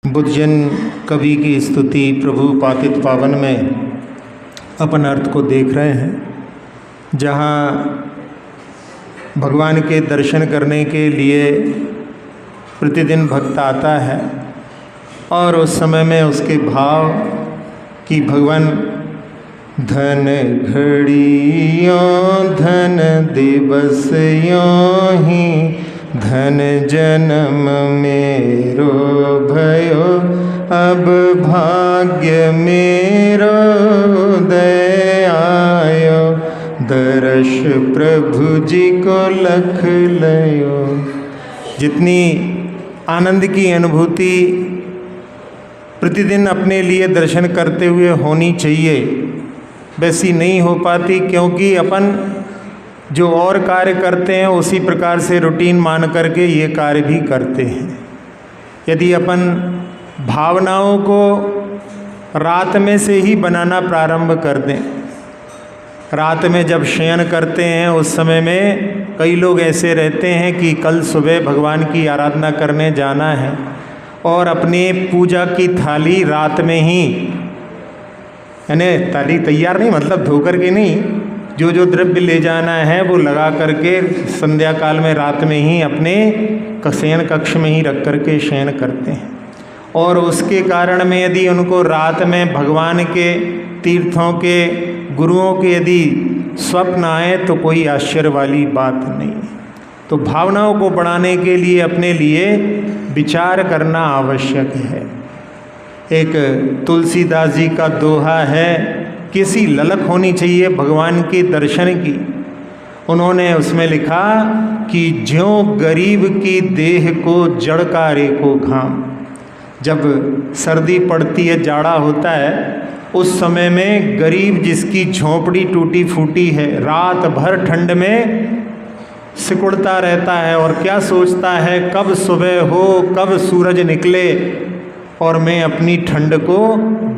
बुद्धजन कवि की स्तुति प्रभु पातित पावन में अपन अर्थ को देख रहे हैं, जहाँ भगवान के दर्शन करने के लिए प्रतिदिन भक्त आता है और उस समय में उसके भाव कि भगवान धन घड़ियों धन दिवस यों ही धन जन्म मेरो भयो अब भाग्य मेरो दयायो दर्श प्रभु जी को लख लयो। जितनी आनंद की अनुभूति प्रतिदिन अपने लिए दर्शन करते हुए होनी चाहिए वैसी नहीं हो पाती, क्योंकि अपन जो और कार्य करते हैं उसी प्रकार से रूटीन मान करके ये कार्य भी करते हैं। यदि अपन भावनाओं को रात में से ही बनाना प्रारंभ कर दें, रात में जब शयन करते हैं उस समय में कई लोग ऐसे रहते हैं कि कल सुबह भगवान की आराधना करने जाना है और अपने पूजा की थाली रात में ही, यानी थाली तैयार नहीं मतलब धो करके नहीं, जो जो द्रव्य ले जाना है वो लगा करके संध्या काल में रात में ही अपने शयन कक्ष में ही रख करके शयन करते हैं। और उसके कारण में यदि उनको रात में भगवान के तीर्थों के गुरुओं के यदि स्वप्न आए तो कोई आश्चर्य वाली बात नहीं। तो भावनाओं को बढ़ाने के लिए अपने लिए विचार करना आवश्यक है। एक तुलसीदास जी का दोहा है, किसी ललक होनी चाहिए भगवान के दर्शन की। उन्होंने उसमें लिखा कि ज्यों गरीब की देह को जड़कारे को घाम। जब सर्दी पड़ती है, जाड़ा होता है, उस समय में गरीब जिसकी झोंपड़ी टूटी फूटी है, रात भर ठंड में सिकुड़ता रहता है और क्या सोचता है कब सुबह हो, कब सूरज निकले और मैं अपनी ठंड को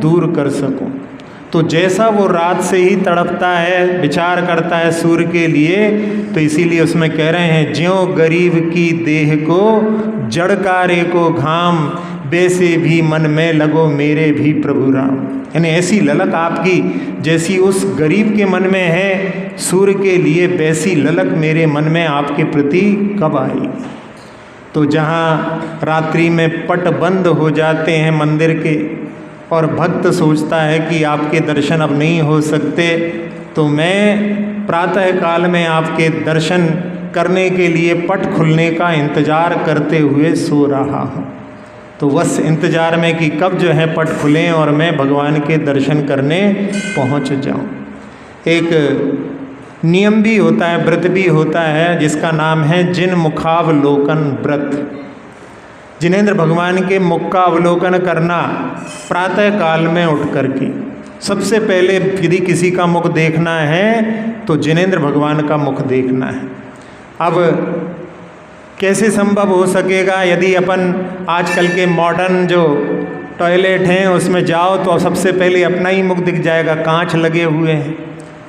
दूर कर सकूं। तो जैसा वो रात से ही तड़पता है, विचार करता है सूर्य के लिए, तो इसीलिए उसमें कह रहे हैं ज्यों गरीब की देह को जड़कारे को घाम, वैसे भी मन में लगो मेरे भी प्रभु राम। यानी ऐसी ललक आपकी जैसी उस गरीब के मन में है सूर्य के लिए, वैसी ललक मेरे मन में आपके प्रति कब आएगी। तो जहाँ रात्रि में पट बंद हो जाते हैं मंदिर के और भक्त सोचता है कि आपके दर्शन अब नहीं हो सकते, तो मैं प्रातः काल में आपके दर्शन करने के लिए पट खुलने का इंतज़ार करते हुए सो रहा हूँ। तो बस इंतज़ार में कि कब जो है पट खुलें और मैं भगवान के दर्शन करने पहुँच जाऊँ। एक नियम भी होता है, व्रत भी होता है, जिसका नाम है जिन मुखावलोकन व्रत। जिनेंद्र भगवान के मुख का अवलोकन करना प्रातः काल में उठ करके। सबसे पहले यदि किसी का मुख देखना है तो जिनेंद्र भगवान का मुख देखना है। अब कैसे संभव हो सकेगा, यदि अपन आजकल के मॉडर्न जो टॉयलेट हैं उसमें जाओ तो सबसे पहले अपना ही मुख दिख जाएगा, कांच लगे हुए हैं।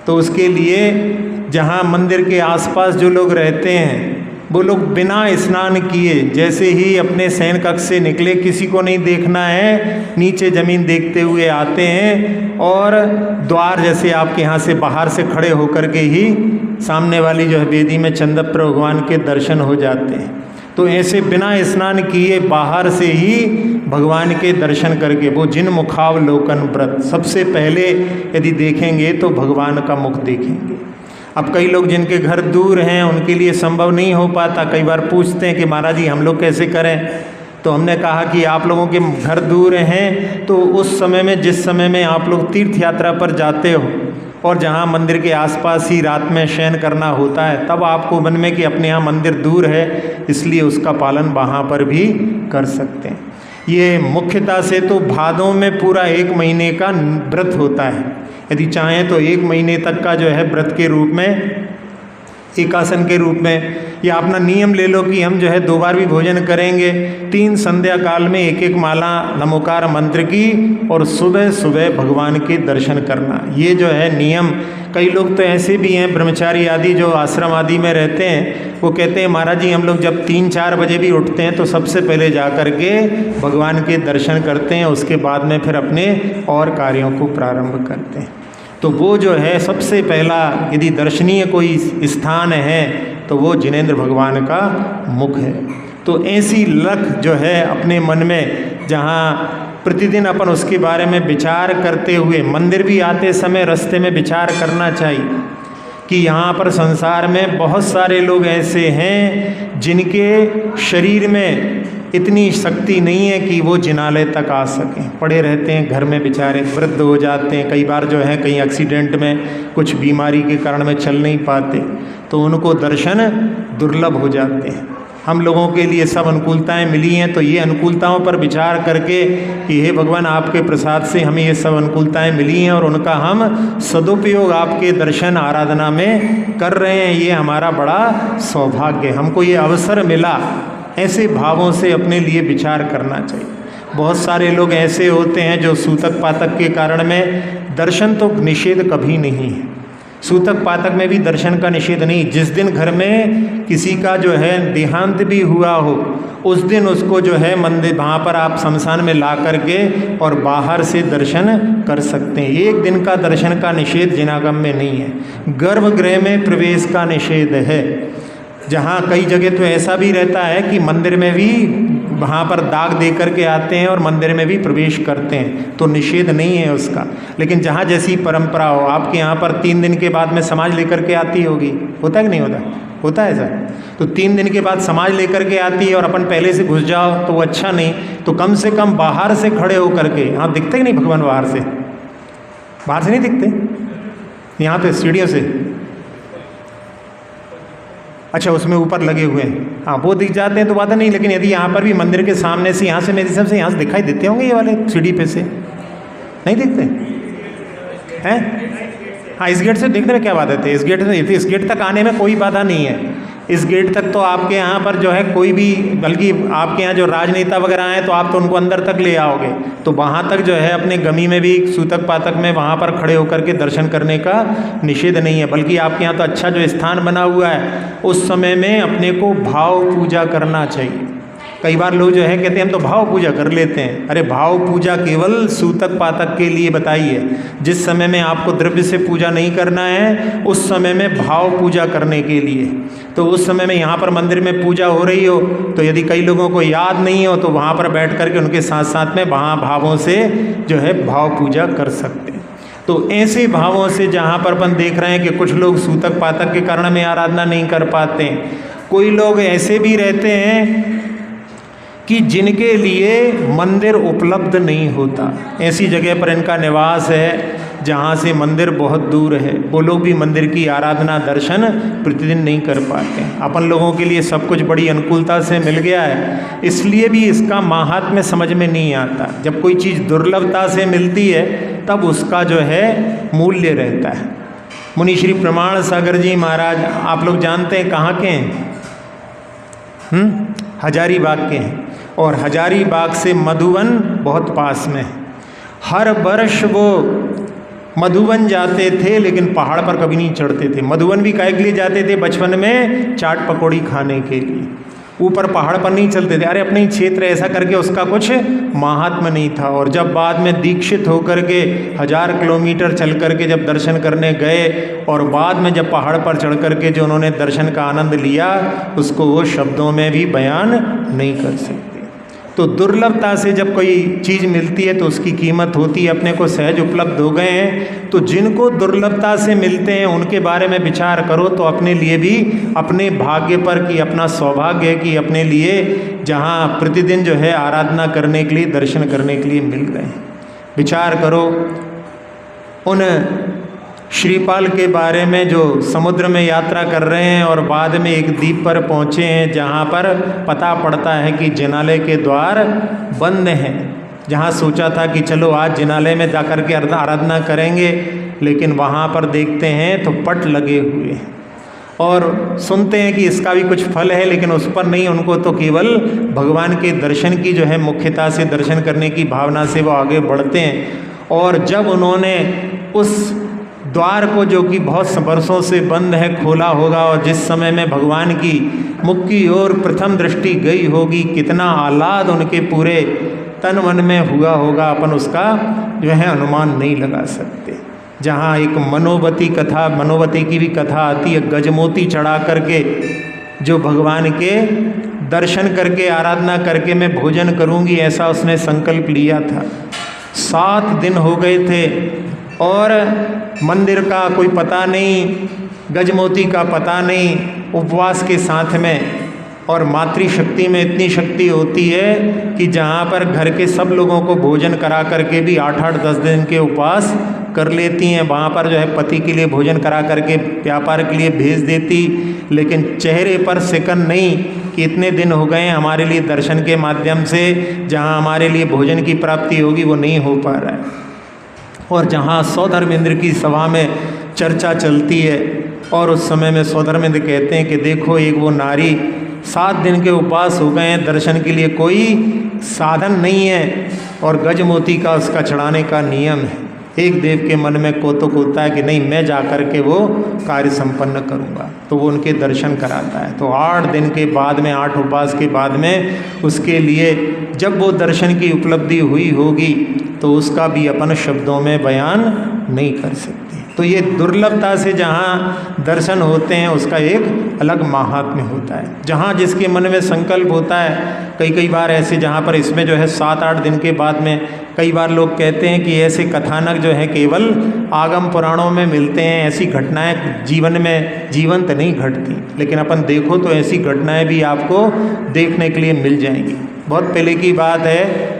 तो उसके लिए जहाँ मंदिर के आसपास जो लोग रहते हैं वो लोग बिना स्नान किए जैसे ही अपने शयन कक्ष से निकले, किसी को नहीं देखना है, नीचे ज़मीन देखते हुए आते हैं और द्वार जैसे आपके यहाँ से बाहर से खड़े होकर के ही सामने वाली जो है वेदी में चंद्रप्र भगवान के दर्शन हो जाते हैं। तो ऐसे बिना स्नान किए बाहर से ही भगवान के दर्शन करके, वो जिन मुखावलोकन व्रत सबसे पहले यदि देखेंगे तो भगवान का मुख देखेंगे। अब कई लोग जिनके घर दूर हैं उनके लिए संभव नहीं हो पाता, कई बार पूछते हैं कि महाराज जी हम लोग कैसे करें। तो हमने कहा कि आप लोगों के घर दूर हैं तो उस समय में, जिस समय में आप लोग तीर्थ यात्रा पर जाते हो और जहाँ मंदिर के आसपास ही रात में शयन करना होता है, तब आपको मन में कि अपने यहाँ मंदिर दूर है इसलिए उसका पालन वहाँ पर भी कर सकते हैं। ये मुख्यतः से तो भादों में पूरा 1 महीने का व्रत होता है। यदि चाहें तो 1 महीने तक का जो है व्रत के रूप में एक आसन के रूप में, या अपना नियम ले लो कि हम जो है 2 बार भी भोजन करेंगे, 3 संध्या काल में 1-1 माला नमोकार मंत्र की, और सुबह सुबह भगवान के दर्शन करना। ये जो है नियम। कई लोग तो ऐसे भी हैं ब्रह्मचारी आदि जो आश्रम आदि में रहते हैं, वो कहते हैं महाराज जी हम लोग जब 3-4 बजे भी उठते हैं तो सबसे पहले जा कर के भगवान के दर्शन करते हैं, उसके बाद में फिर अपने और कार्यों को प्रारंभ करते हैं। तो वो जो है सबसे पहला यदि दर्शनीय कोई स्थान है तो वो जिनेंद्र भगवान का मुख है। तो ऐसी लख जो है अपने मन में, जहाँ प्रतिदिन अपन उसके बारे में विचार करते हुए, मंदिर भी आते समय रास्ते में विचार करना चाहिए कि यहाँ पर संसार में बहुत सारे लोग ऐसे हैं जिनके शरीर में इतनी शक्ति नहीं है कि वो जिनालय तक आ सकें, पड़े रहते हैं घर में बेचारे, वृद्ध हो जाते हैं, कई बार जो है कहीं एक्सीडेंट में कुछ बीमारी के कारण में चल नहीं पाते, तो उनको दर्शन दुर्लभ हो जाते हैं। हम लोगों के लिए सब अनुकूलताएं मिली हैं, तो ये अनुकूलताओं पर विचार करके कि हे भगवान आपके प्रसाद से हमें ये सब अनुकूलताएं मिली हैं और उनका हम सदुपयोग आपके दर्शन आराधना में कर रहे हैं, ये हमारा बड़ा सौभाग्य, हमको ये अवसर मिला। ऐसे भावों से अपने लिए विचार करना चाहिए। बहुत सारे लोग ऐसे होते हैं जो सूतक पातक के कारण में, दर्शन तो निषेध कभी नहीं है, सूतक पातक में भी दर्शन का निषेध नहीं। जिस दिन घर में किसी का जो है देहांत भी हुआ हो, उस दिन उसको जो है मंदिर वहाँ पर आप शमशान में ला करके और बाहर से दर्शन कर सकते हैं। 1 दिन का दर्शन का निषेध जिनागम में नहीं है। गर्भगृह में प्रवेश का निषेध है, जहाँ कई जगह तो ऐसा भी रहता है कि मंदिर में भी वहाँ पर दाग दे करके आते हैं और मंदिर में भी प्रवेश करते हैं, तो निषेध नहीं है उसका। लेकिन जहाँ जैसी परंपरा हो, आपके यहाँ पर 3 दिन के बाद में समाज लेकर के आती होगी, होता है कि नहीं होता? होता है ऐसा। तो 3 दिन के बाद समाज लेकर के आती है और अपन पहले से घुस जाओ तो वो अच्छा नहीं, तो कम से कम बाहर से खड़े होकर के, आप दिखते कि नहीं भगवान बाहर से? बाहर से नहीं दिखते, यहाँ पे सीढ़ियों से, अच्छा उसमें ऊपर लगे हुए हैं, हाँ वो दिख जाते हैं तो बात नहीं। लेकिन यदि यहाँ पर भी मंदिर के सामने से, यहाँ से मेरे हिसाब से यहाँ से दिखाई देते होंगे ये वाले सीढ़ी पे से, नहीं दिखते हैं? हाँ इस गेट से देखने में क्या बात है, इस गेट तक आने में कोई बाधा नहीं है। इस गेट तक तो आपके यहाँ पर जो है कोई भी, बल्कि आपके यहाँ जो राजनेता वगैरह हैं तो आप तो उनको अंदर तक ले आओगे, तो वहाँ तक जो है अपने गमी में भी सूतक पातक में वहाँ पर खड़े होकर के दर्शन करने का निषेध नहीं है। बल्कि आपके यहाँ तो अच्छा जो स्थान बना हुआ है उस समय में अपने को भाव पूजा करना चाहिए। कई बार लोग जो है कहते हैं हम तो भाव पूजा कर लेते हैं। अरे भाव पूजा केवल सूतक पातक के लिए बताई है। जिस समय में आपको द्रव्य से पूजा नहीं करना है उस समय में भाव पूजा करने के लिए, तो उस समय में यहाँ पर मंदिर में पूजा हो रही हो तो यदि कई लोगों को याद नहीं हो तो वहाँ पर बैठ करके उनके साथ साथ में वहाँ भावों से जो है भाव पूजा कर सकते हैं। तो ऐसे भावों से जहाँ पर अपन देख रहे हैं कि कुछ लोग सूतक पातक के कारण में आराधना नहीं कर पाते, कोई लोग ऐसे भी रहते हैं कि जिनके लिए मंदिर उपलब्ध नहीं होता, ऐसी जगह पर इनका निवास है जहाँ से मंदिर बहुत दूर है, वो लोग भी मंदिर की आराधना दर्शन प्रतिदिन नहीं कर पाते। अपन लोगों के लिए सब कुछ बड़ी अनुकूलता से मिल गया है, इसलिए भी इसका माहात्म्य समझ में नहीं आता। जब कोई चीज़ दुर्लभता से मिलती है तब उसका जो है मूल्य रहता है। मुनि श्री प्रमाण सागर जी महाराज आप लोग जानते हैं कहाँ के हैं? हजारीबाग के हैं, और हजारीबाग से मधुबन बहुत पास में है। हर वर्ष वो मधुबन जाते थे लेकिन पहाड़ पर कभी नहीं चढ़ते थे। मधुबन भी काहे के लिए जाते थे? बचपन में चाट पकौड़ी खाने के लिए। ऊपर पहाड़ पर नहीं चलते थे, अरे अपने ही क्षेत्र ऐसा करके उसका कुछ महात्म्य नहीं था। और जब बाद में दीक्षित होकर के 1000 किलोमीटर चल करके जब दर्शन करने गए और बाद में जब पहाड़ पर चढ़ करके जो उन्होंने दर्शन का आनंद लिया उसको वो शब्दों में भी बयान नहीं कर सकते। तो दुर्लभता से जब कोई चीज़ मिलती है तो उसकी कीमत होती है, अपने को सहज उपलब्ध हो गए हैं। तो जिनको दुर्लभता से मिलते हैं उनके बारे में विचार करो तो अपने लिए भी, अपने भाग्य पर कि अपना सौभाग्य है कि अपने लिए जहाँ प्रतिदिन जो है आराधना करने के लिए, दर्शन करने के लिए मिल रहे हैं। विचार करो उन श्रीपाल के बारे में जो समुद्र में यात्रा कर रहे हैं और बाद में एक द्वीप पर पहुँचे हैं जहाँ पर पता पड़ता है कि जिनालय के द्वार बंद हैं। जहाँ सोचा था कि चलो आज जिनालय में जाकर के आराधना करेंगे, लेकिन वहाँ पर देखते हैं तो पट लगे हुए हैं। और सुनते हैं कि इसका भी कुछ फल है, लेकिन उस पर नहीं, उनको तो केवल भगवान के दर्शन की जो है मुख्यता से दर्शन करने की भावना से वो आगे बढ़ते हैं। और जब उन्होंने उस द्वार को, जो कि बहुत वर्षों से बंद है, खोला होगा, और जिस समय में भगवान की मुख की ओर प्रथम दृष्टि गई होगी, कितना आह्लाद उनके पूरे तन मन में हुआ होगा, अपन उसका जो है अनुमान नहीं लगा सकते। जहाँ एक मनोवती कथा, मनोवती की भी कथा आती है, गजमोती चढ़ा करके जो भगवान के दर्शन करके आराधना करके मैं भोजन करूँगी, ऐसा उसने संकल्प लिया था। 7 दिन हो गए थे और मंदिर का कोई पता नहीं, गजमोती का पता नहीं, उपवास के साथ में। और मातृशक्ति में इतनी शक्ति होती है कि जहाँ पर घर के सब लोगों को भोजन करा करके भी 8-8 10 दिन के उपवास कर लेती हैं, वहाँ पर जो है पति के लिए भोजन करा करके व्यापार के लिए भेज देती, लेकिन चेहरे पर सिकन नहीं कि इतने दिन हो गए हमारे लिए दर्शन के माध्यम से जहाँ हमारे लिए भोजन की प्राप्ति होगी वो नहीं हो पा रहा है। और जहाँ सौधर्मेंद्र की सभा में चर्चा चलती है और उस समय में सौधर्मेंद्र कहते हैं कि देखो, एक वो नारी 7 दिन के उपवास हो गए हैं, दर्शन के लिए कोई साधन नहीं है और गजमोती का उसका चढ़ाने का नियम है। एक देव के मन में कौतुक होता है कि नहीं, मैं जा कर के वो कार्य संपन्न करूँगा, तो वो उनके दर्शन कराता है। तो 8 दिन के बाद में, 8 उपवास के बाद में उसके लिए जब वो दर्शन की उपलब्धि हुई होगी तो उसका भी अपन शब्दों में बयान नहीं कर सकते। तो ये दुर्लभता से जहाँ दर्शन होते हैं उसका एक अलग महात्म्य होता है। जहाँ जिसके मन में संकल्प होता है, कई बार ऐसे जहाँ पर इसमें जो है 7-8 दिन के बाद में कई बार लोग कहते हैं कि ऐसे कथानक जो है केवल आगम पुराणों में मिलते हैं, ऐसी घटनाएं जीवन में जीवंत नहीं घटती। लेकिन अपन देखो तो ऐसी घटनाएं भी आपको देखने के लिए मिल जाएंगी। बहुत पहले की बात है,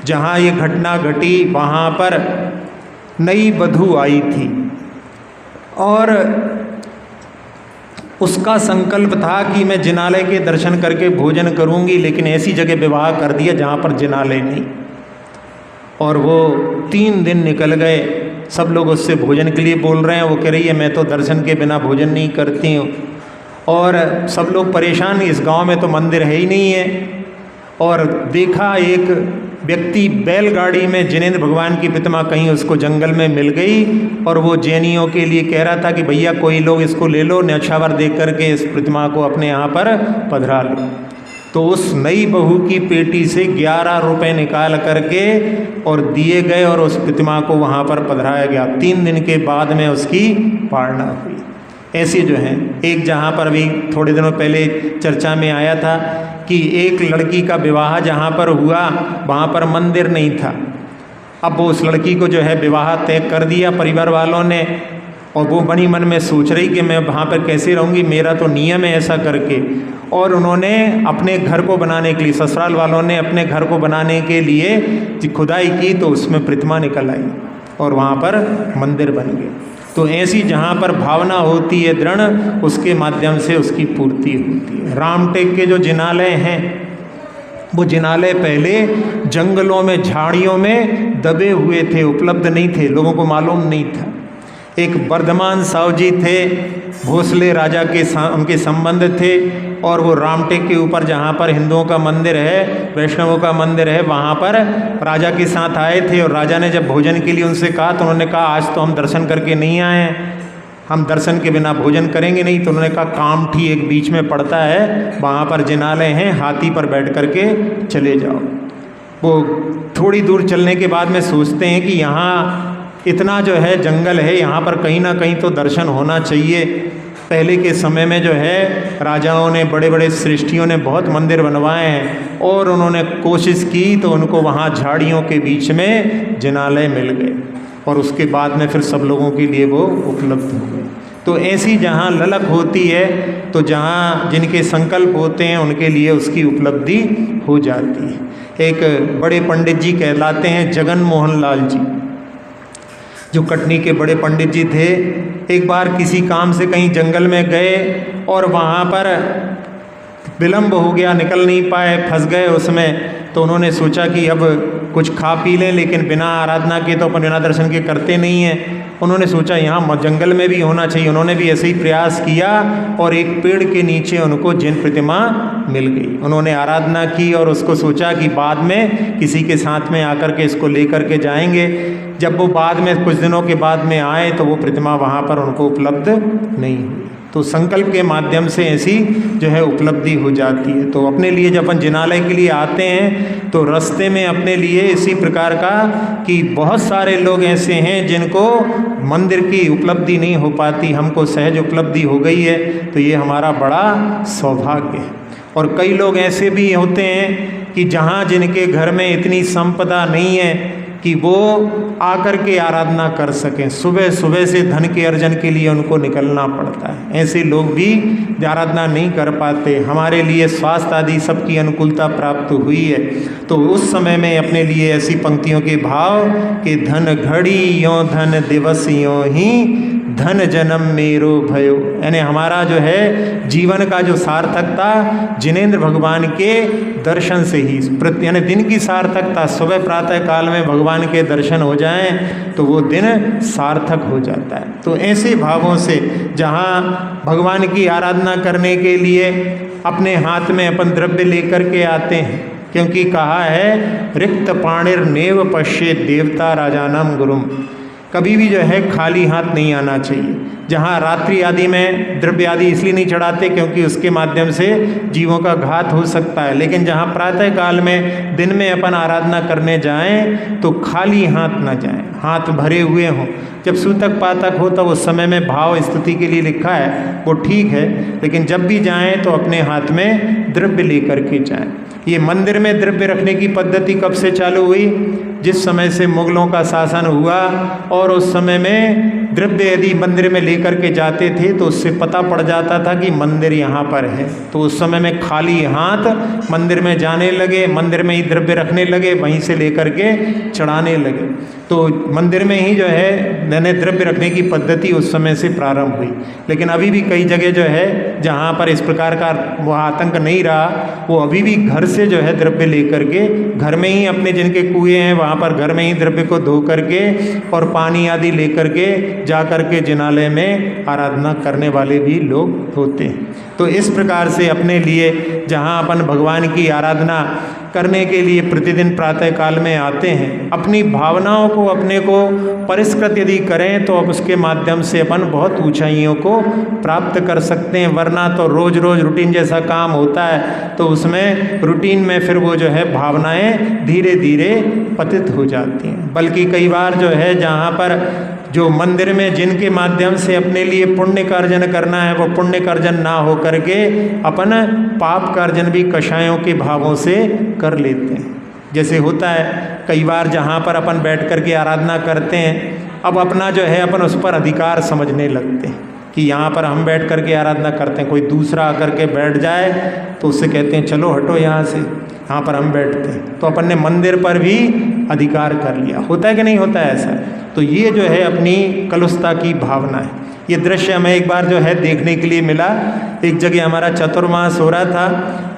जहाँ ये घटना घटी वहाँ पर नई वधू आई थी और उसका संकल्प था कि मैं जिनालय के दर्शन करके भोजन करूंगी, लेकिन ऐसी जगह विवाह कर दिया जहाँ पर जिनालय नहीं। और वो 3 दिन निकल गए, सब लोग उससे भोजन के लिए बोल रहे हैं, वो कह रही है मैं तो दर्शन के बिना भोजन नहीं करती हूँ। और सब लोग परेशान, इस गांव में तो मंदिर है ही नहीं है। और देखा एक व्यक्ति बैलगाड़ी में जिनेंद्र भगवान की प्रतिमा कहीं उसको जंगल में मिल गई और वो जैनियों के लिए कह रहा था कि भैया कोई लोग इसको ले लो, न्यौछावर दे करके इस प्रतिमा को अपने यहाँ पर पधरा लो। तो उस नई बहू की पेटी से 11 रुपए निकाल करके और दिए गए और उस प्रतिमा को वहाँ पर पधराया गया। 3 दिन के बाद में उसकी पारणा हुई। ऐसे जो हैं, एक जहाँ पर भी थोड़े दिनों पहले चर्चा में आया था कि एक लड़की का विवाह जहाँ पर हुआ वहाँ पर मंदिर नहीं था। अब वो उस लड़की को जो है विवाह तय कर दिया परिवार वालों ने, और वो बनी मन में सोच रही कि मैं वहाँ पर कैसे रहूँगी, मेरा तो नियम है ऐसा करके। और उन्होंने अपने घर को बनाने के लिए, ससुराल वालों ने अपने घर को बनाने के लिए खुदाई की, तो उसमें प्रतिमा निकल आई और वहाँ पर मंदिर बन गए। तो ऐसी जहाँ पर भावना होती है दृढ़, उसके माध्यम से उसकी पूर्ति होती है। रामटेक के जो जिनालय हैं, वो जिनालय पहले जंगलों में, झाड़ियों में दबे हुए थे, उपलब्ध नहीं थे, लोगों को मालूम नहीं था। एक वर्धमान साहु जी थे, भोसले राजा के उनके संबंध थे, और वो रामटेक के ऊपर जहाँ पर हिंदुओं का मंदिर है, वैष्णवों का मंदिर है, वहाँ पर राजा के साथ आए थे। और राजा ने जब भोजन के लिए उनसे कहा तो उन्होंने कहा आज तो हम दर्शन करके नहीं आए हैं, हम दर्शन के बिना भोजन करेंगे नहीं। तो उन्होंने कहा कामठी एक बीच में पड़ता है, वहाँ पर जिनालय हैं, हाथी पर बैठ करके चले जाओ। वो थोड़ी दूर चलने के बाद में सोचते हैं कि यहाँ इतना जो है जंगल है, यहाँ पर कहीं ना कहीं तो दर्शन होना चाहिए। पहले के समय में जो है राजाओं ने, बड़े बड़े सृष्टियों ने बहुत मंदिर बनवाए हैं, और उन्होंने कोशिश की तो उनको वहाँ झाड़ियों के बीच में जिनालय मिल गए, और उसके बाद में फिर सब लोगों के लिए वो उपलब्ध हो गए। तो ऐसी जहाँ ललक होती है, तो जहाँ जिनके संकल्प होते हैं उनके लिए उसकी उपलब्धि हो जाती है। एक बड़े पंडित जी कहलाते हैं जगन मोहन लाल जी, जो कटनी के बड़े पंडित जी थे। एक बार किसी काम से कहीं जंगल में गए और वहाँ पर विलम्ब हो गया, निकल नहीं पाए, फंस गए उसमें। तो उन्होंने सोचा कि अब कुछ खा पी लें, लेकिन बिना आराधना के तो अपन बिना दर्शन के करते नहीं हैं। उन्होंने सोचा यहाँ जंगल में भी होना चाहिए। उन्होंने भी ऐसे ही प्रयास किया और एक पेड़ के नीचे उनको जिन प्रतिमा मिल गई। उन्होंने आराधना की और उसको सोचा कि बाद में किसी के साथ में आकर के इसको लेकर के जाएंगे। जब वो बाद में कुछ दिनों के बाद में आए तो वो प्रतिमा वहाँ पर उनको उपलब्ध नहीं हुई। तो संकल्प के माध्यम से ऐसी जो है उपलब्धि हो जाती है। तो अपने लिए जब अपन जिनालय के लिए आते हैं तो रास्ते में अपने लिए इसी प्रकार का कि बहुत सारे लोग ऐसे हैं जिनको मंदिर की उपलब्धि नहीं हो पाती, हमको सहज उपलब्धि हो गई है, तो ये हमारा बड़ा सौभाग्य है। और कई लोग ऐसे भी होते हैं कि जहाँ जिनके घर में इतनी संपदा नहीं है कि वो आकर के आराधना कर सकें, सुबह सुबह से धन के अर्जन के लिए उनको निकलना पड़ता है। ऐसे लोग भी आराधना नहीं कर पाते। हमारे लिए स्वास्थ्य आदि सबकी अनुकूलता प्राप्त हुई है, तो उस समय में अपने लिए ऐसी पंक्तियों के भाव कि धन घड़ी यों धन दिवस यों ही धन जन्म मेरो भयो, यानी हमारा जो है जीवन का जो सार्थकता जिनेंद्र भगवान के दर्शन से ही, यानी दिन की सार्थकता, सुबह प्रातः काल में भगवान के दर्शन हो जाएं तो वो दिन सार्थक हो जाता है। तो ऐसे भावों से जहाँ भगवान की आराधना करने के लिए अपने हाथ में अपन द्रव्य लेकर के आते हैं, क्योंकि कहा है रिक्त पाणिर नेव पश्ये देवता राजानम गुरुम, कभी भी जो है खाली हाथ नहीं आना चाहिए। जहाँ रात्रि आदि में द्रव्य आदि इसलिए नहीं चढ़ाते क्योंकि उसके माध्यम से जीवों का घात हो सकता है, लेकिन जहाँ प्रातः काल में दिन में अपन आराधना करने जाएं तो खाली हाथ ना जाएं, हाथ भरे हुए हों। जब सूतक पातक हो तब उस समय में भाव स्तुति के लिए लिखा है वो ठीक है, लेकिन जब भी जाएं तो अपने हाथ में द्रव्य लेकर के जाएं। ये मंदिर में द्रव्य रखने की पद्धति कब से चालू हुई? जिस समय से मुगलों का शासन हुआ और उस समय में द्रव्य यदि मंदिर में लेकर के जाते थे तो उससे पता पड़ जाता था कि मंदिर यहाँ पर है। तो उस समय में खाली हाथ मंदिर में जाने लगे, मंदिर में ही द्रव्य रखने लगे, वहीं से लेकर के चढ़ाने लगे। तो मंदिर में ही जो है मैंने द्रव्य रखने की पद्धति उस समय से प्रारंभ हुई। लेकिन अभी भी कई जगह जो है जहाँ पर इस प्रकार का वो आतंक नहीं रहा, वो अभी भी घर से जो है द्रव्य लेकर के घर में ही अपने जिनके कुएं हैं वहाँ पर घर में ही द्रव्य को धो करके और पानी आदि लेकर के जा करके जिनालय में आराधना करने वाले भी लोग होते हैं। तो इस प्रकार से अपने लिए जहाँ अपन भगवान की आराधना करने के लिए प्रतिदिन प्रातः काल में आते हैं, अपनी भावनाओं को अपने को परिष्कृत यदि करें तो अब उसके माध्यम से अपन बहुत ऊंचाइयों को प्राप्त कर सकते हैं। वरना तो रोज रोज रूटीन जैसा काम होता है तो उसमें रूटीन में फिर वो जो है भावनाएं धीरे धीरे पतित हो जाती हैं। बल्कि कई बार जो है जहाँ पर जो मंदिर में जिनके माध्यम से अपने लिए पुण्य का अर्जन करना है वो पुण्य का अर्जन ना हो करके अपन पाप का अर्जन भी कषायों के भावों से कर लेते हैं। जैसे होता है कई बार जहाँ पर अपन बैठ कर के आराधना करते हैं, अब अपना जो है अपन उस पर अधिकार समझने लगते हैं कि यहाँ पर हम बैठ कर के आराधना करते हैं, कोई दूसरा आकर के बैठ जाए तो उससे कहते हैं चलो हटो यहाँ से, यहाँ पर हम बैठते हैं। तो अपन ने मंदिर पर भी अधिकार कर लिया। होता है कि नहीं होता है ऐसा? तो ये जो है अपनी कलुषता की भावना है। ये दृश्य हमें एक बार जो है देखने के लिए मिला। एक जगह हमारा चतुर्मास हो रहा था,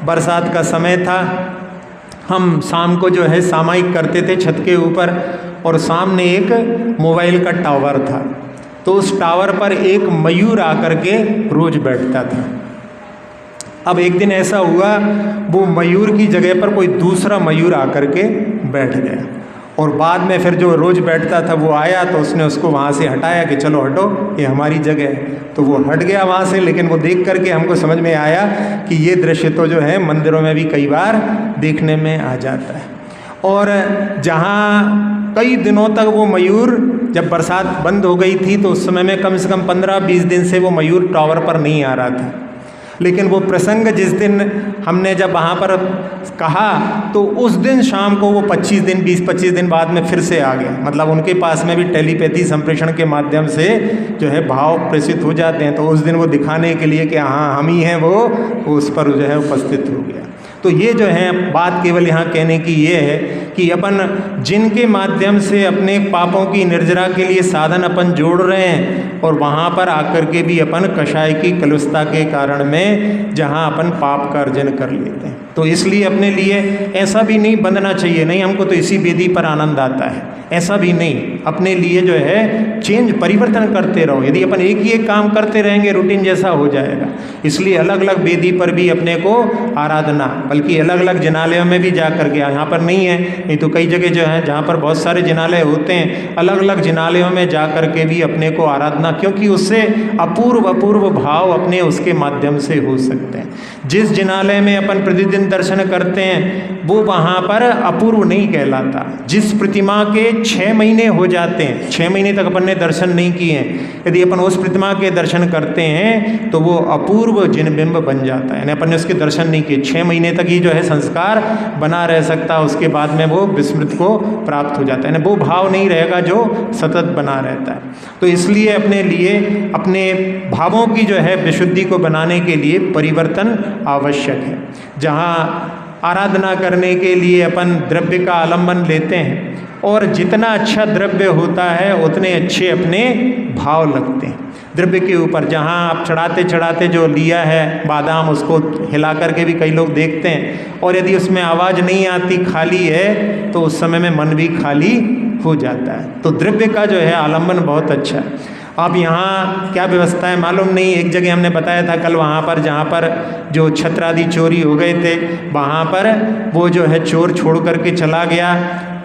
बरसात का समय था, हम शाम को जो है सामायिक करते थे छत के ऊपर, और सामने एक मोबाइल का टावर था। तो उस टावर पर एक मयूर आकर के रोज बैठता था। अब एक दिन ऐसा हुआ वो मयूर की जगह पर कोई दूसरा मयूर आकर के बैठ गया, और बाद में फिर जो रोज बैठता था वो आया तो उसने उसको वहाँ से हटाया कि चलो हटो ये हमारी जगह है। तो वो हट गया वहाँ से, लेकिन वो देख करके हमको समझ में आया कि ये दृश्य तो जो है मंदिरों में भी कई बार देखने में आ जाता है। और जहाँ कई दिनों तक वो मयूर, जब बरसात बंद हो गई थी तो उस समय में कम से कम 15-20 दिन से वो मयूर टावर पर नहीं आ रहा था। लेकिन वो प्रसंग जिस दिन हमने जब वहाँ पर कहा तो उस दिन शाम को वो 20-25 दिन बाद में फिर से आ गया। मतलब उनके पास में भी टेलीपैथी संप्रेषण के माध्यम से जो है भाव प्रेषित हो जाते हैं। तो उस दिन वो दिखाने के लिए कि हाँ हम ही हैं वो उस पर जो है उपस्थित हो गया। तो ये जो है बात केवल यहाँ कहने की ये है कि अपन जिनके माध्यम से अपने पापों की निर्जरा के लिए साधन अपन जोड़ रहे हैं, और वहाँ पर आकर के भी अपन कषाय की कलुषता के कारण में जहाँ अपन पाप का अर्जन कर लेते हैं। तो इसलिए अपने लिए ऐसा भी नहीं बंधना चाहिए, नहीं हमको तो इसी वेदी पर आनंद आता है, ऐसा भी नहीं। अपने लिए जो है चेंज, परिवर्तन करते रहो। यदि अपन एक ही एक काम करते रहेंगे रूटीन जैसा हो जाएगा। इसलिए अलग अलग वेदी पर भी अपने को आराधना, बल्कि अलग अलग जिनालयों में भी जा कर के, यहाँ पर नहीं है, नहीं तो कई जगह जो है जहाँ पर बहुत सारे जिनालय होते हैं, अलग अलग जिनालयों में जा कर के भी अपने को आराधना, क्योंकि उससे अपूर्व भाव अपने उसके माध्यम से हो सकते हैं। जिस जिनालय में अपन प्रतिदिन दर्शन करते हैं वो वहाँ पर अपूर्व नहीं कहलाता। जिस प्रतिमा के 6 महीने हो जाते हैं, 6 महीने तक अपन ने दर्शन नहीं किए हैं, यदि अपन उस प्रतिमा के दर्शन करते हैं तो वो अपूर्व जिनबिंब बन जाता है, यानी अपन ने उसके दर्शन नहीं किए, 6 महीने तक ही जो है संस्कार बना रह सकता, उसके बाद में वो विस्मृत को प्राप्त हो जाता है, यानी वो भाव नहीं रहेगा जो सतत बना रहता है। तो इसलिए अपने लिए अपने भावों की जो है विशुद्धि को बनाने के लिए परिवर्तन आवश्यक है। जहाँ आराधना करने के लिए अपन द्रव्य का आलंबन लेते हैं और जितना अच्छा द्रव्य होता है उतने अच्छे अपने भाव लगते हैं द्रव्य के ऊपर। जहाँ आप चढ़ाते चढ़ाते जो लिया है बादाम, उसको हिला करके भी कई लोग देखते हैं, और यदि उसमें आवाज़ नहीं आती, खाली है, तो उस समय में मन भी खाली हो जाता है। तो द्रव्य का जो है आलंबन बहुत अच्छा है। अब यहाँ क्या व्यवस्था है मालूम नहीं। एक जगह हमने बताया था कल, वहाँ पर जहाँ पर जो छत्र आदि चोरी हो गए थे, वहाँ पर वो जो है चोर छोड़ करके चला गया,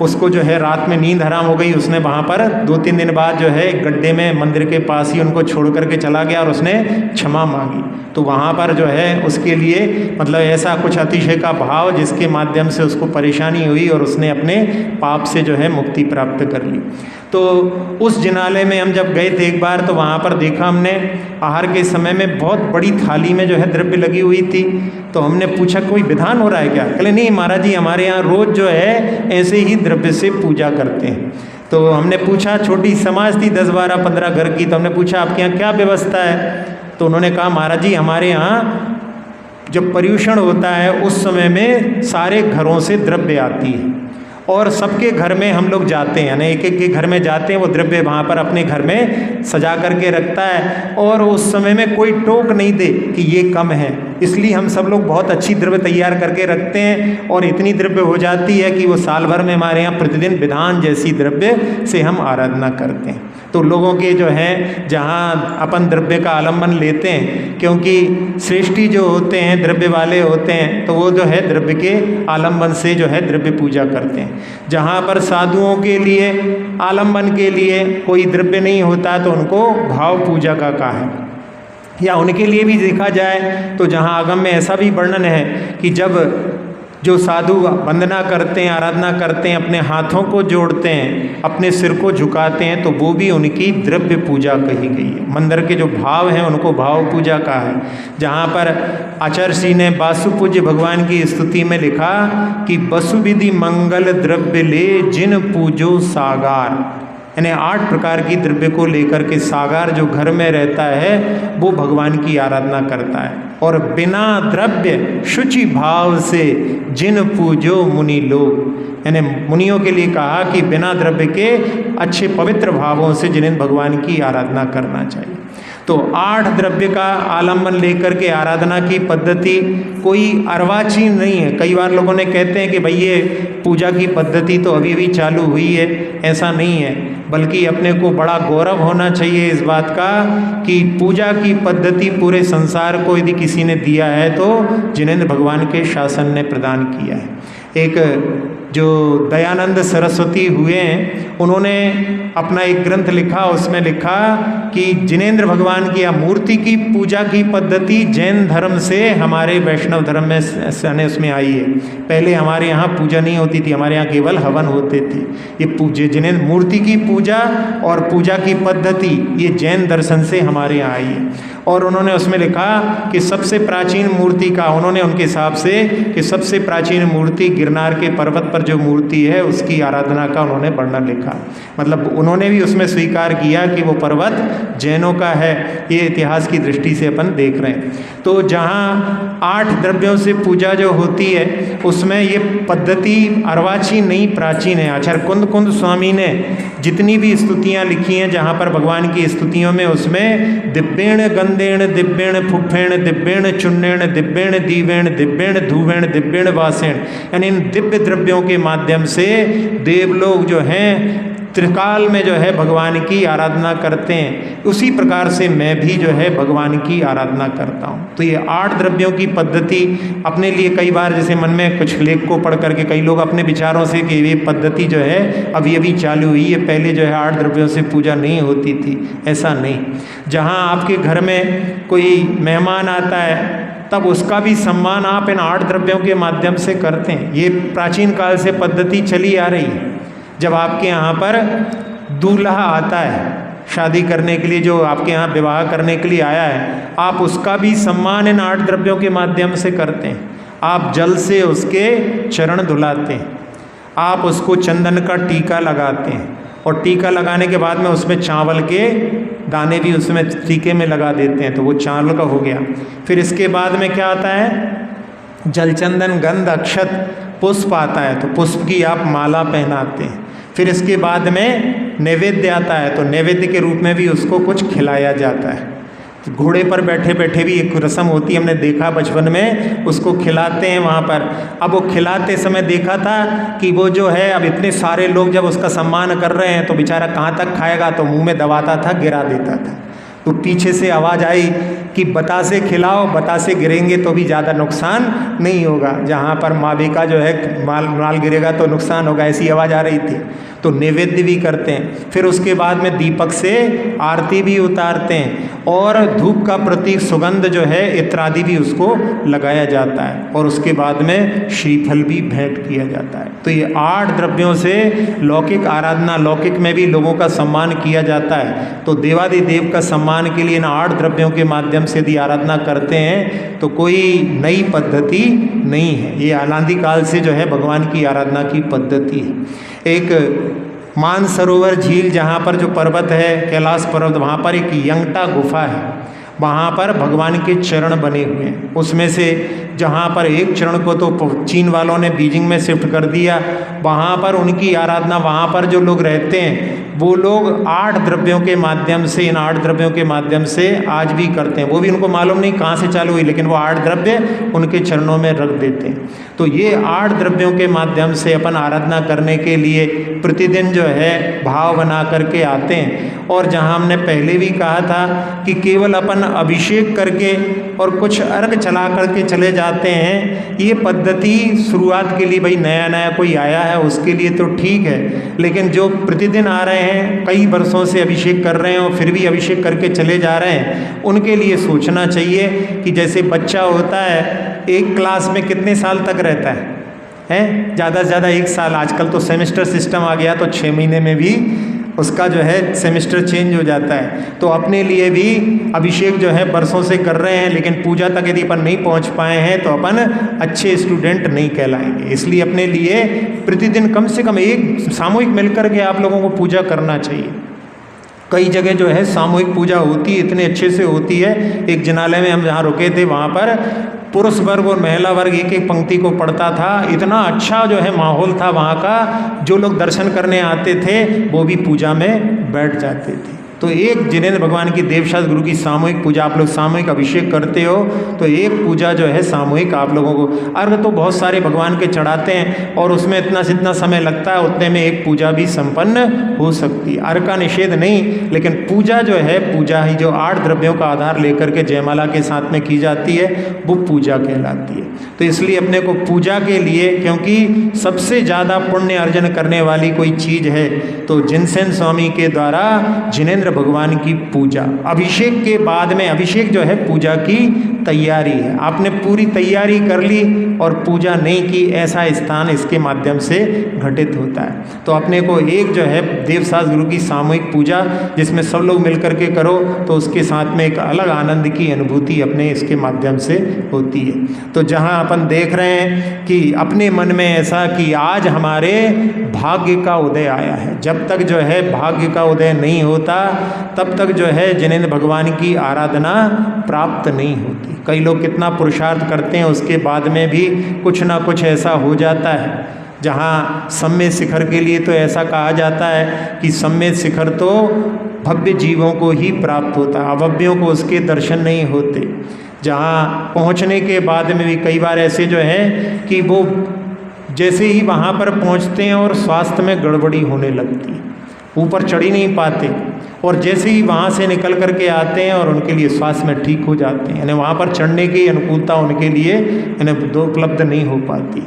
उसको जो है रात में नींद हराम हो गई, उसने वहाँ पर 2-3 दिन बाद जो है एक गड्ढे में मंदिर के पास ही उनको छोड़ करके चला गया और उसने क्षमा मांगी। तो वहाँ पर जो है उसके लिए मतलब ऐसा कुछ अतिशय का भाव जिसके माध्यम से उसको परेशानी हुई और उसने अपने पाप से जो है मुक्ति प्राप्त कर ली। तो उस जिनालय में हम जब गए थे एक बार, तो वहाँ पर देखा हमने आहार के समय में बहुत बड़ी थाली में जो है द्रव्य लगी हुई थी। तो हमने पूछा कोई विधान हो रहा है क्या? कहले नहीं महाराज जी, हमारे यहाँ रोज़ जो है ऐसे ही द्रव्य से पूजा करते हैं। तो हमने पूछा, छोटी समाज थी 10, 12, 15 घर की, तो हमने पूछा आपके यहाँ क्या व्यवस्था है? तो उन्होंने कहा महाराज जी हमारे यहाँ जब पर्यूषण होता है उस समय में सारे घरों से द्रव्य आती है और सबके घर में हम लोग जाते हैं, यानी एक एक के घर में जाते हैं, वो द्रव्य वहाँ पर अपने घर में सजा करके रखता है और उस समय में कोई टोक नहीं दे कि ये कम है। इसलिए हम सब लोग बहुत अच्छी द्रव्य तैयार करके रखते हैं और इतनी द्रव्य हो जाती है कि वो साल भर में हमारे यहाँ प्रतिदिन विधान जैसी द्रव्य से हम आराधना करते हैं। तो लोगों के जो है जहाँ अपन द्रव्य का आलम्बन लेते हैं, क्योंकि श्रेष्ठी जो होते हैं द्रव्य वाले होते हैं, तो वो जो है द्रव्य के आलम्बन से जो है द्रव्य पूजा करते हैं। जहाँ पर साधुओं के लिए आलम्बन के लिए कोई द्रव्य नहीं होता तो उनको भाव पूजा का कहा है। या उनके लिए भी देखा जाए तो जहाँ आगम में ऐसा भी वर्णन है कि जब जो साधु वंदना करते हैं, आराधना करते हैं, अपने हाथों को जोड़ते हैं, अपने सिर को झुकाते हैं, तो वो भी उनकी द्रव्य पूजा कही गई है। मंदिर के जो भाव हैं उनको भाव पूजा कहा है। जहाँ पर आचार्य श्री ने वासु पूज्य भगवान की स्तुति में लिखा कि वसु विधि मंगल द्रव्य ले जिन पूजो सागार, यानी 8 प्रकार की द्रव्य को लेकर के सागार जो घर में रहता है वो भगवान की आराधना करता है। और बिना द्रव्य शुचि भाव से जिन पूजो मुनि लोग, यानी मुनियों के लिए कहा कि बिना द्रव्य के अच्छे पवित्र भावों से जिन्हें भगवान की आराधना करना चाहिए। तो 8 द्रव्य का आलम्बन लेकर के आराधना की पद्धति कोई अर्वाचीन नहीं है। कई बार लोगों ने कहते हैं कि भाई ये पूजा की पद्धति तो अभी अभी चालू हुई है, ऐसा नहीं है, बल्कि अपने को बड़ा गौरव होना चाहिए इस बात का कि पूजा की पद्धति पूरे संसार को यदि किसी ने दिया है तो जिनेंद्र भगवान के शासन ने प्रदान किया है। एक जो दयानंद सरस्वती हुए हैं, उन्होंने अपना एक ग्रंथ लिखा, उसमें लिखा कि जिनेंद्र भगवान की मूर्ति की पूजा की पद्धति जैन धर्म से हमारे वैष्णव धर्म में उसमें आई है। पहले हमारे यहाँ पूजा नहीं होती थी, हमारे यहाँ केवल हवन होते थे। ये पूजे जिनेंद्र मूर्ति की पूजा और पूजा की पद्धति ये जैन दर्शन से हमारे यहाँ आई है। और उन्होंने उसमें लिखा कि सबसे प्राचीन मूर्ति का, उन्होंने उनके हिसाब से कि सबसे प्राचीन मूर्ति गिरनार के पर्वत पर जो मूर्ति है उसकी आराधना का उन्होंने वर्णन लिखा। मतलब उन्होंने भी उसमें स्वीकार किया कि वो पर्वत जैनों का है। ये इतिहास की दृष्टि से अपन देख रहे हैं। तो जहाँ 8 द्रव्यों से पूजा जो होती है उसमें ये पद्धति अर्वाचीन नहीं प्राचीन है। आचार्य कुंद स्वामी ने जितनी भी स्तुतियाँ लिखी हैं जहाँ पर भगवान की स्तुतियों में, उसमें दिव्येण गंधेण दिव्येण फुफेण दिव्येण चुन्नेण दिव्येण दीवेण दिव्येण धूवेण दिव्येण वासेण, यानी इन दिव्य द्रव्यों के माध्यम से देवलोग जो हैं त्रिकाल में जो है भगवान की आराधना करते हैं। उसी प्रकार से मैं भी जो है भगवान की आराधना करता हूँ। तो ये 8 द्रव्यों की पद्धति अपने लिए कई बार जैसे मन में कुछ लेख को पढ़ करके कई लोग अपने विचारों से कि ये पद्धति जो है अभी चालू हुई है, पहले जो है 8 द्रव्यों से पूजा नहीं होती थी। ऐसा नहीं। जहाँ आपके घर में कोई मेहमान आता है तब उसका भी सम्मान आप इन 8 द्रव्यों के माध्यम से करते हैं। ये प्राचीन काल से पद्धति चली आ रही है। जब आपके यहाँ पर दूल्हा आता है शादी करने के लिए, जो आपके यहाँ विवाह करने के लिए आया है, आप उसका भी सम्मान इन 8 द्रव्यों के माध्यम से करते हैं। आप जल से उसके चरण धुलाते हैं, आप उसको चंदन का टीका लगाते हैं, और टीका लगाने के बाद में उसमें चावल के दाने भी उसमें टीके में लगा देते हैं, तो वो चावल का हो गया। फिर इसके बाद में क्या आता है? जल, चंदन, गंध, अक्षत, पुष्प आता है, तो पुष्प की आप माला पहनाते हैं। फिर इसके बाद में नैवेद्य आता है, तो नैवेद्य के रूप में भी उसको कुछ खिलाया जाता है। तो घोड़े पर बैठे बैठे भी एक रस्म होती है, हमने देखा बचपन में, उसको खिलाते हैं वहाँ पर। अब वो खिलाते समय देखा था कि वो जो है, अब इतने सारे लोग जब उसका सम्मान कर रहे हैं तो बेचारा कहाँ तक खाएगा, तो मुंह में दबाता था, गिरा देता था। तो पीछे से आवाज़ आई कि बतासे खिलाओ, बतासे गिरेंगे तो भी ज़्यादा नुकसान नहीं होगा, जहाँ पर मावे का जो है माल गिरेगा तो नुकसान होगा, ऐसी आवाज़ आ रही थी। तो नैवेद्य भी करते हैं। फिर उसके बाद में दीपक से आरती भी उतारते हैं, और धूप का प्रतीक सुगंध जो है इत्रादि भी उसको लगाया जाता है, और उसके बाद में श्रीफल भी भेंट किया जाता है। तो ये 8 द्रव्यों से लौकिक आराधना, लौकिक में भी लोगों का सम्मान किया जाता है। तो देवादिदेव का सम्मान के लिए इन 8 द्रव्यों के माध्यम से यदि आराधना करते हैं तो कोई नई पद्धति नहीं है। ये अनादि काल से जो है भगवान की आराधना की पद्धति है। एक मानसरोवर झील, जहाँ पर जो पर्वत है कैलाश पर्वत, वहाँ पर एक यंगटा गुफा है, वहाँ पर भगवान के चरण बने हुए हैं। उसमें से जहाँ पर एक चरण को तो चीन वालों ने बीजिंग में शिफ्ट कर दिया, वहाँ पर उनकी आराधना, वहाँ पर जो लोग रहते हैं वो लोग 8 द्रव्यों के माध्यम से, इन 8 द्रव्यों के माध्यम से आज भी करते हैं। वो भी उनको मालूम नहीं कहाँ से चालू हुई, लेकिन वो 8 द्रव्य उनके चरणों में रख देते हैं। तो ये 8 द्रव्यों के माध्यम से अपन आराधना करने के लिए प्रतिदिन जो है भाव बना करके आते हैं। और जहाँ हमने पहले भी कहा था कि केवल अपन अभिषेक करके और कुछ अर्घ चला करके चले जाते हैं, ये पद्धति शुरुआत के लिए, भाई नया नया कोई आया है उसके लिए तो ठीक है, लेकिन जो प्रतिदिन आ रहे हैं, कई वर्षों से अभिषेक कर रहे हैं और फिर भी अभिषेक करके चले जा रहे हैं, उनके लिए सोचना चाहिए कि जैसे बच्चा होता है, एक क्लास में कितने साल तक रहता है? ज़्यादा से ज़्यादा 1 साल। आजकल तो सेमेस्टर सिस्टम आ गया, तो 6 महीने में भी उसका जो है सेमेस्टर चेंज हो जाता है। तो अपने लिए भी अभिषेक जो है बरसों से कर रहे हैं, लेकिन पूजा तक यदि अपन नहीं पहुंच पाए हैं तो अपन अच्छे स्टूडेंट नहीं कहलाएंगे। इसलिए अपने लिए प्रतिदिन कम से कम एक सामूहिक मिलकर के आप लोगों को पूजा करना चाहिए। कई जगह जो है सामूहिक पूजा होती है, इतने अच्छे से होती है। एक जिनालय में हम जहाँ रुके थे, वहाँ पर पुरुष वर्ग और महिला वर्ग एक एक पंक्ति को पढ़ता था। इतना अच्छा जो है माहौल था वहाँ का, जो लोग दर्शन करने आते थे वो भी पूजा में बैठ जाते थे। तो एक जिनेंद्र भगवान की देवशास्त्र गुरु की सामूहिक पूजा, आप लोग सामूहिक अभिषेक करते हो तो एक पूजा जो है सामूहिक आप लोगों को, अर्घ तो बहुत सारे भगवान के चढ़ाते हैं और उसमें इतना जितना समय लगता है उतने में एक पूजा भी संपन्न हो सकती है। अर्घ का निषेध नहीं, लेकिन पूजा जो है, पूजा ही जो 8 द्रव्यों का आधार लेकर के जयमाला के साथ में की जाती है वो पूजा कहलाती है। तो इसलिए अपने को पूजा के लिए, क्योंकि सबसे ज़्यादा पुण्य अर्जन करने वाली कोई चीज़ है तो जिनसेन स्वामी के द्वारा जिनेंद्र भगवान की पूजा, अभिषेक के बाद में, अभिषेक जो है पूजा की तैयारी है। आपने पूरी तैयारी कर ली और पूजा नहीं की, ऐसा स्थान इसके माध्यम से घटित होता है। तो अपने को एक जो है देवशास्त्र गुरु की सामूहिक पूजा, जिसमें सब लोग मिलकर के करो तो उसके साथ में एक अलग आनंद की अनुभूति अपने इसके माध्यम से होती है। तो जहाँ जहाँ अपन देख रहे हैं कि अपने मन में ऐसा कि आज हमारे भाग्य का उदय आया है। जब तक जो है भाग्य का उदय नहीं होता तब तक जो है जिनेंद्र भगवान की आराधना प्राप्त नहीं होती। कई लोग कितना पुरुषार्थ करते हैं, उसके बाद में भी कुछ ना कुछ ऐसा हो जाता है। जहाँ सम्यक शिखर के लिए तो ऐसा कहा जाता है कि सम्यक शिखर तो भव्य जीवों को ही प्राप्त होता है, अभव्यों को उसके दर्शन नहीं होते। जहाँ पहुँचने के बाद में भी कई बार ऐसे जो है कि वो जैसे ही वहाँ पर पहुँचते हैं और स्वास्थ्य में गड़बड़ी होने लगती है, ऊपर चढ़ ही नहीं पाते, और जैसे ही वहाँ से निकल कर के आते हैं और उनके लिए स्वास्थ्य में ठीक हो जाते हैं। यानी वहाँ पर चढ़ने की अनुकूलता उनके लिए उपलब्ध नहीं हो पाती।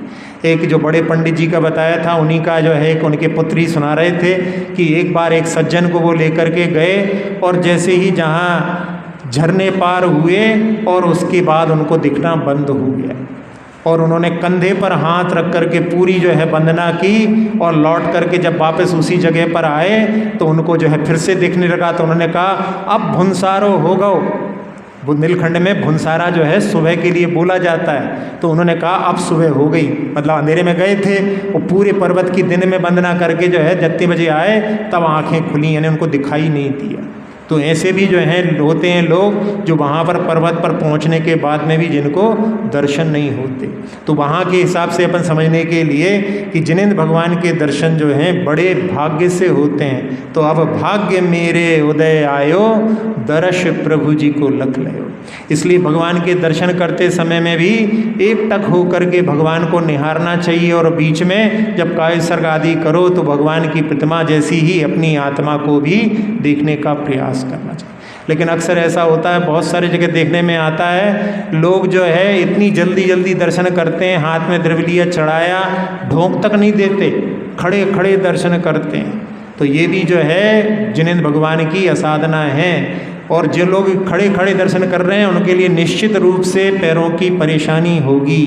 एक जो बड़े पंडित जी का बताया था, उन्हीं का जो है एक उनके पुत्र ही सुना रहे थे कि एक बार एक सज्जन को वो लेकर के गए और जैसे ही जहाँ झरने पार हुए और उसके बाद उनको दिखना बंद हो गया, और उन्होंने कंधे पर हाथ रख करके पूरी जो है वंदना की, और लौट करके जब वापस उसी जगह पर आए तो उनको जो है फिर से दिखने लगा। तो उन्होंने कहा अब भुनसारो हो गओ। बुंदेलखंड में भुनसारा जो है सुबह के लिए बोला जाता है। तो उन्होंने कहा अब सुबह हो गई, मतलब अंधेरे में गए थे वो पूरे पर्वत की दिन में वंदना करके जो है जितने बजे आए तब आंखें खुली, यानी उनको दिखाई नहीं दिया। तो ऐसे भी जो हैं होते हैं लोग जो वहाँ पर पर्वत पर पहुँचने के बाद में भी जिनको दर्शन नहीं होते। तो वहाँ के हिसाब से अपन समझने के लिए कि जिनेंद्र भगवान के दर्शन जो हैं बड़े भाग्य से होते हैं। तो अब भाग्य मेरे उदय आयो, दर्श प्रभु जी को लख लयो। इसलिए भगवान के दर्शन करते समय में भी एकटक होकर के भगवान को निहारना चाहिए, और बीच में जब कायसर्ग आदि करो तो भगवान की प्रतिमा जैसी ही अपनी आत्मा को भी देखने का प्रयास करना चाहिए। लेकिन अक्सर ऐसा होता है, बहुत सारी जगह देखने में आता है, लोग जो है इतनी जल्दी जल्दी दर्शन करते हैं, हाथ में द्रव्यलिया चढ़ाया, ढोंक तक नहीं देते, खड़े खड़े दर्शन करते हैं। तो ये भी जो है जिनेंद्र भगवान की असाधना है। और जो लोग खड़े खड़े दर्शन कर रहे हैं उनके लिए निश्चित रूप से पैरों की परेशानी होगी।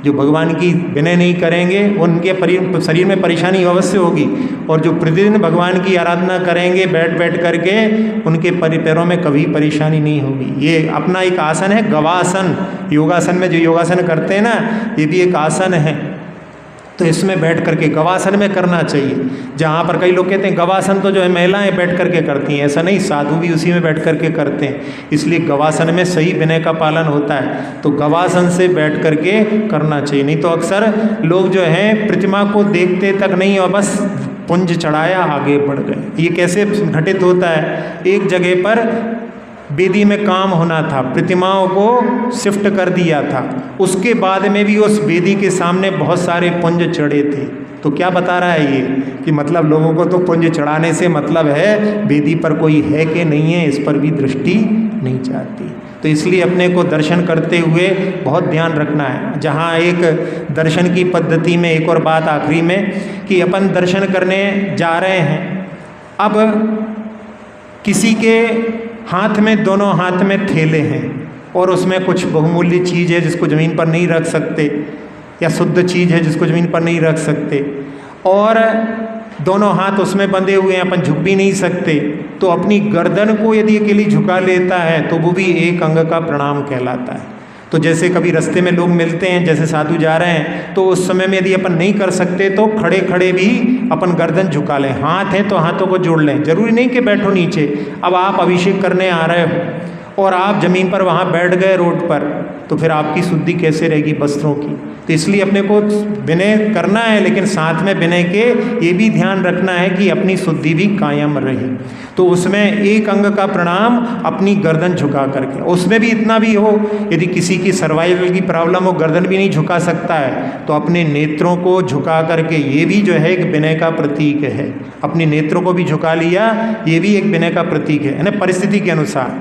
जो भगवान की विनय नहीं करेंगे उनके शरीर में परेशानी अवश्य होगी, और जो प्रतिदिन भगवान की आराधना करेंगे बैठ बैठ करके उनके पैरों में कभी परेशानी नहीं होगी। ये अपना एक आसन है गवासन, योगासन में जो योगासन करते हैं ना, ये भी एक आसन है। तो इसमें बैठ करके गवासन में करना चाहिए। जहाँ पर कई लोग कहते हैं गवासन तो जो है महिलाएं बैठ करके करती हैं, ऐसा नहीं, साधु भी उसी में बैठ करके करते हैं। इसलिए गवासन में सही विनय का पालन होता है, तो गवासन से बैठ करके करना चाहिए। नहीं तो अक्सर लोग जो हैं प्रतिमा को देखते तक नहीं और बस पुंज चढ़ाया आगे बढ़ गए। ये कैसे घटित होता है? एक जगह पर वेदी में काम होना था, प्रतिमाओं को शिफ्ट कर दिया था, उसके बाद में भी उस वेदी के सामने बहुत सारे पुंज चढ़े थे। तो क्या बता रहा है ये कि मतलब लोगों को तो पुंज चढ़ाने से मतलब है वेदी पर कोई है कि नहीं है, इस पर भी दृष्टि नहीं जाती। तो इसलिए अपने को दर्शन करते हुए बहुत ध्यान रखना है। जहाँ एक दर्शन की पद्धति में एक और बात आखिरी में कि अपन दर्शन करने जा रहे हैं, अब किसी के हाथ में, दोनों हाथ में थैले हैं और उसमें कुछ बहुमूल्य चीज़ है जिसको ज़मीन पर नहीं रख सकते, या शुद्ध चीज़ है जिसको ज़मीन पर नहीं रख सकते, और दोनों हाथ उसमें बंधे हुए हैं, अपन झुक भी नहीं सकते। तो अपनी गर्दन को यदि अकेली झुका लेता है तो वो भी एक अंग का प्रणाम कहलाता है। तो जैसे कभी रास्ते में लोग मिलते हैं, जैसे साधु जा रहे हैं, तो उस समय में यदि अपन नहीं कर सकते तो खड़े खड़े भी अपन गर्दन झुका लें। हाथ है तो हाथों को जोड़ लें, जरूरी नहीं कि बैठो नीचे। अब आप अभिषेक करने आ रहे हो और आप जमीन पर वहाँ बैठ गए रोड पर, तो फिर आपकी शुद्धि कैसे रहेगी वस्त्रों की? तो इसलिए अपने को विनय करना है, लेकिन साथ में विनय के ये भी ध्यान रखना है कि अपनी शुद्धि भी कायम रहे। तो उसमें एक अंग का प्रणाम अपनी गर्दन झुका करके, उसमें भी इतना भी हो, यदि किसी की सर्वाइवल की प्रॉब्लम हो, गर्दन भी नहीं झुका सकता है, तो अपने नेत्रों को झुका करके, ये भी जो है एक विनय का प्रतीक है। अपने नेत्रों को भी झुका लिया, ये भी एक विनय का प्रतीक है, यानी परिस्थिति के अनुसार।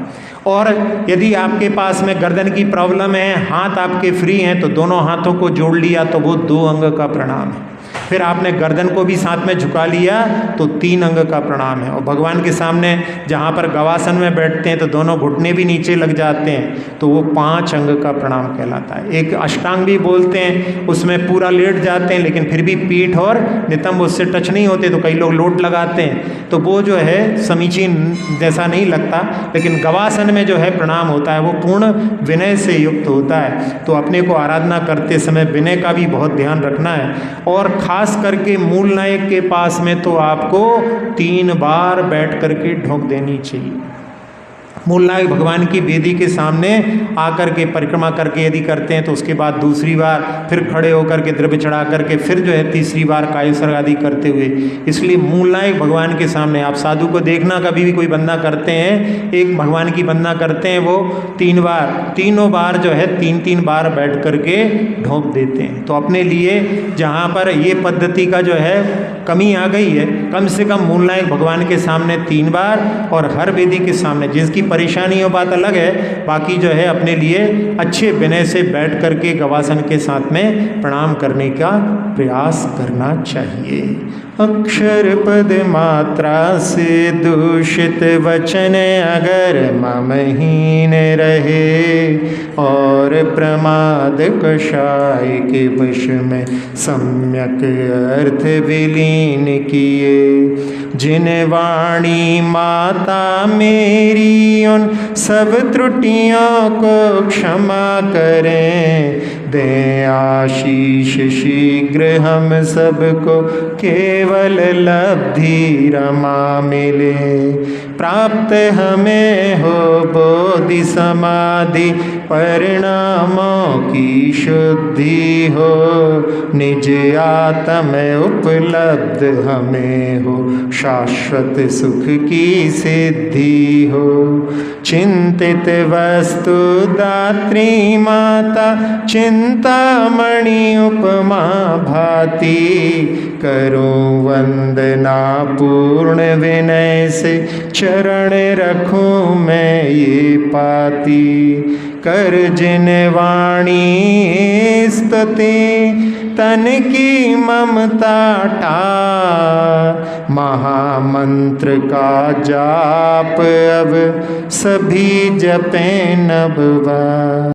और यदि आपके पास में गर्दन की प्रॉब्लम है, हाथ आपके फ्री हैं, तो दोनों हाथों को जोड़ लिया, तो वो दो अंग का प्रणाम है। फिर आपने गर्दन को भी साथ में झुका लिया तो 3 अंग का प्रणाम है। और भगवान के सामने जहाँ पर गवासन में बैठते हैं तो दोनों घुटने भी नीचे लग जाते हैं, तो वो 5 अंग का प्रणाम कहलाता है। एक अष्टांग भी बोलते हैं, उसमें पूरा लेट जाते हैं लेकिन फिर भी पीठ और नितंब उससे टच नहीं होते, तो कई लोग लोट लगाते हैं, तो वो जो है समीचीन जैसा नहीं लगता। लेकिन गवासन में जो है प्रणाम होता है वो पूर्ण विनय से युक्त होता है। तो अपने को आराधना करते समय विनय का भी बहुत ध्यान रखना है। और खास करके मूल नायक के पास में तो आपको 3 बार बैठ करके ढोक देनी चाहिए। मूल नायक भगवान की वेदी के सामने आकर के परिक्रमा करके यदि करते हैं तो उसके बाद दूसरी बार फिर खड़े होकर के द्रव्य चढ़ा करके फिर जो है तीसरी बार कायोत्सर्ग आदि करते हुए। इसलिए मूल नायक भगवान के सामने आप साधु को देखना, कभी भी कोई बंदा करते हैं, एक भगवान की बंदा करते हैं, वो 3 बार, तीनों बार जो है 3-3 बार बैठ करके ढोक देते हैं। तो अपने लिए जहाँ पर ये पद्धति का जो है कमी आ गई है, कम से कम मूल नायक भगवान के सामने 3 बार और हर वेदी के सामने, जिसकी परेशानी हो बात अलग है, बाकी जो है अपने लिए अच्छे विनय से बैठ करके गवासन के साथ में प्रणाम करने का प्रयास करना चाहिए। अक्षर पद मात्रा से दूषित वचन अगर ममहीन रहे और प्रमाद कषाय के वश में सम्यक अर्थ विलीन किए, जिन वाणी माता मेरी उन सब त्रुटियों को क्षमा करें, दें आशीष शीघ्र हम सबको केवल लब्धि रमा मिले, प्राप्त हमें हो बोधि समाधि परिणामों की शुद्धि हो, निज आत्म उपलब्ध हमें हो, शाश्वत सुख की सिद्धि हो। चिंतित वस्तु दात्री माता चिंतामणि उपमा भाती, करूं वंदना पूर्ण विनय से चरण रखूं मैं ये पाती, कर जिन वाणी स्तुति तन की ममता टा, महामंत्र का जाप अब सभी जपें नभ बार।